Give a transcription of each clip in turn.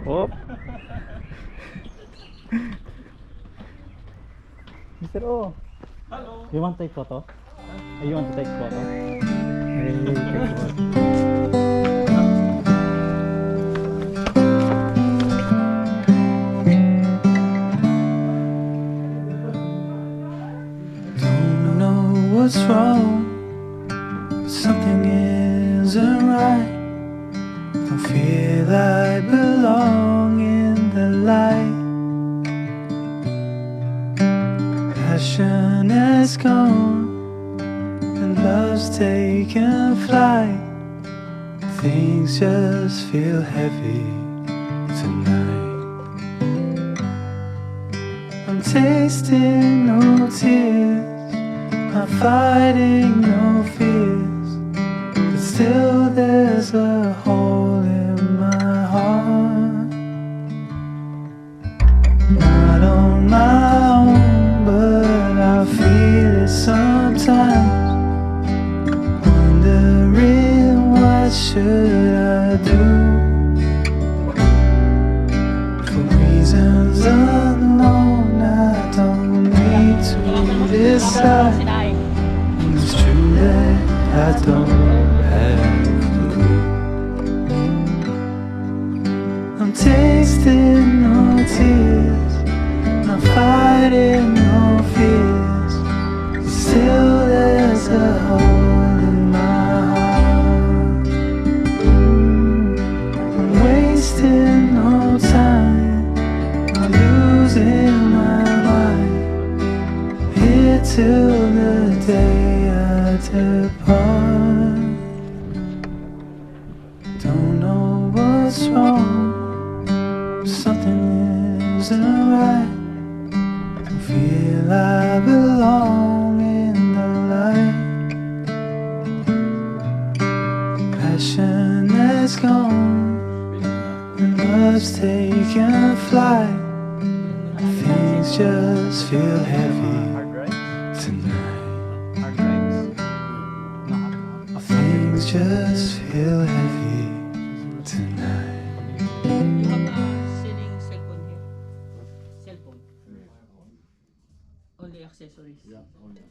Oh. Mr. O. Hello. You want to take photo? You want to take photo? Hey, take photo. Don't know what's wrong, something isn't right. Don't feel I belong in the light. Passion has gone and love's taken flight. Things just feel heavy tonight. I'm tasting no tears, I'm fighting no fears, but still there's a hole in my heart. Not on my own, but I feel it sometimes. Wondering what should I do? For reasons unknown, I don't need to decide. It's true that I don't have a clue. I'm tasting no tears, I'm fighting no fears. Still there's a hole in my heart. I'm wasting no time, I'm losing my mind. Here till the day I depart. Don't know what's wrong, something isn't right. Don't feel I belong in the light. Passion has gone and love's taken flight. Things just feel heavy tonight. Things just feel heavy tonight. You have a selling cellphone here? Cellphone? Only accessories? Yeah, only.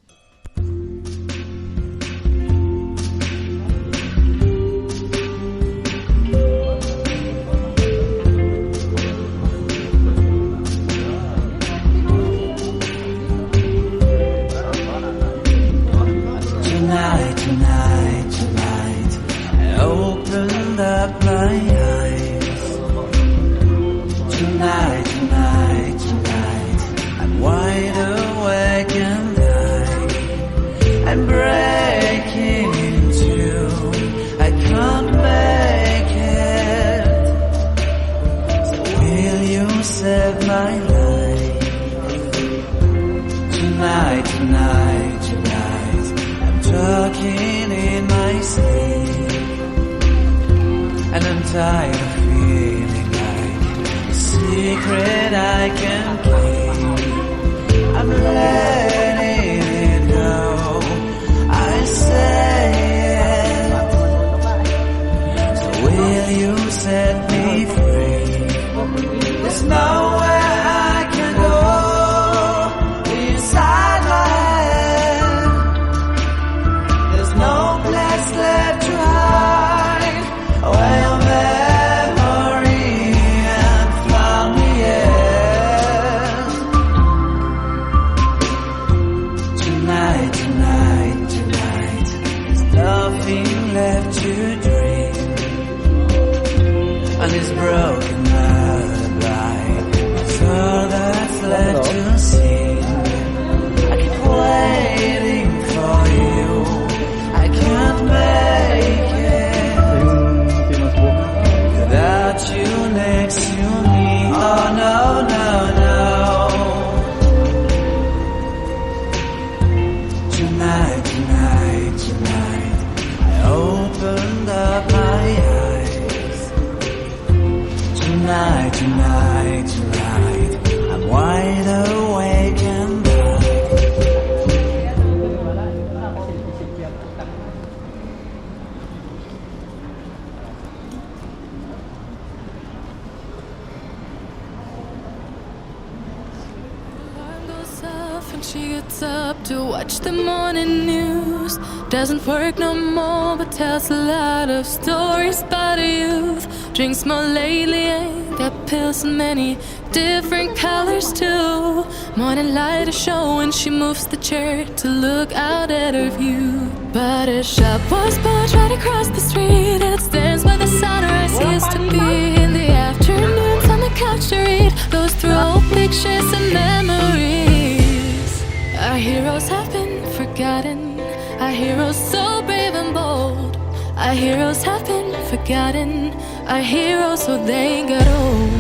Tonight, tonight, tonight, I opened up my eyes. Tonight, tonight, tonight, I'm wide awake and I'm breaking in two. I can't make it. So will you save my life? Tonight, tonight, tonight, I'm talking in my sleep, and I'm tired of feeling like a secret I can keep. I'm letting it go, I say it. So will you set me free? There's nowhere I can go inside my head. There's no place left to hide where your memory and found me in. Tonight, tonight, tonight, there's nothing left to dream. And this broken lullaby, that's all that's left to see. I keep waiting for you, I can't make it without you next to me. Oh no, no, no. Tonight, tonight, tonight, I opened up my eyes. Tonight, tonight, tonight, I'm wide awake and she gets up to watch the morning news. Doesn't work no more, but tells a lot of stories about her youth. Drinks more lately, ain't got pills in many different colors too. Morning light is showing, she moves the chair to look out at her view. But her shop was built right across the street, and it stands where the sunrise used to be. In the afternoons on the couch to read, goes through old pictures and memories. Our heroes have been forgotten, our heroes so brave and bold. Our heroes have been forgotten, our heroes so they ain't got old.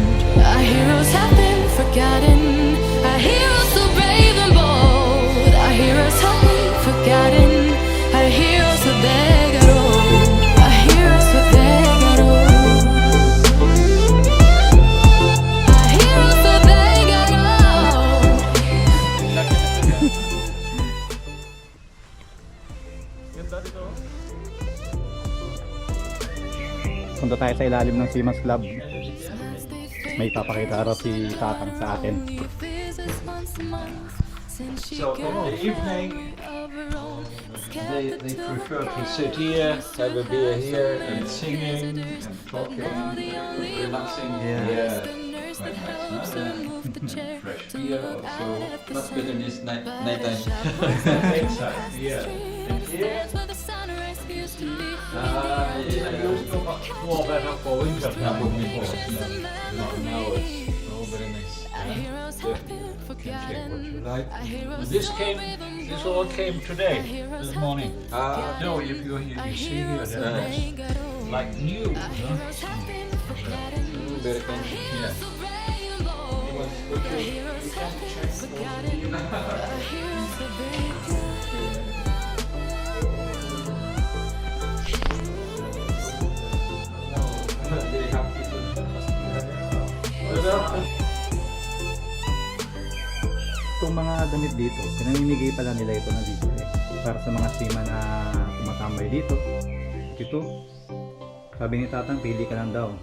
Our heroes have been forgotten, our heroes so brave and bold. Our heroes have been forgotten, our heroes so they got old. Our heroes so they got old. Our heroes so they got old. Punta tayo sa ilalim ng Seaman's Club. May papakita raw si Tatang sa atin. So in the evening, they prefer to sit here, have a beer here, and singing and talking, relaxing here. Quite nice, no? Fresh beer also. Much better this nighttime. Inside, yeah. And here, it used to be more better for winter time before. Now it's very nice. Can check what you like. This all came today, this morning. No, if you see here, that's like new. Very kind. Yeah. Itong mga damit dito, pinamimigay pala nila ito na dito para sa mga seaman na tumatambay dito. Ito, sabi ni Tatang, pili ka lang daw.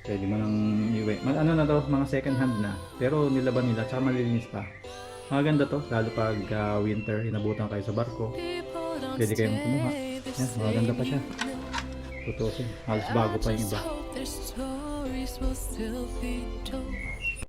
Pwede mo nang iwi. Ano na daw, mga second hand na. Pero nilaban nila, tsaka malilinis pa. Maganda to, lalo pag winter, inabutan kayo sa barko. Pwede kayong kumuha. Yan, maganda pa siya. Tutusin, halos bago pa yung iba. Their stories will still be told.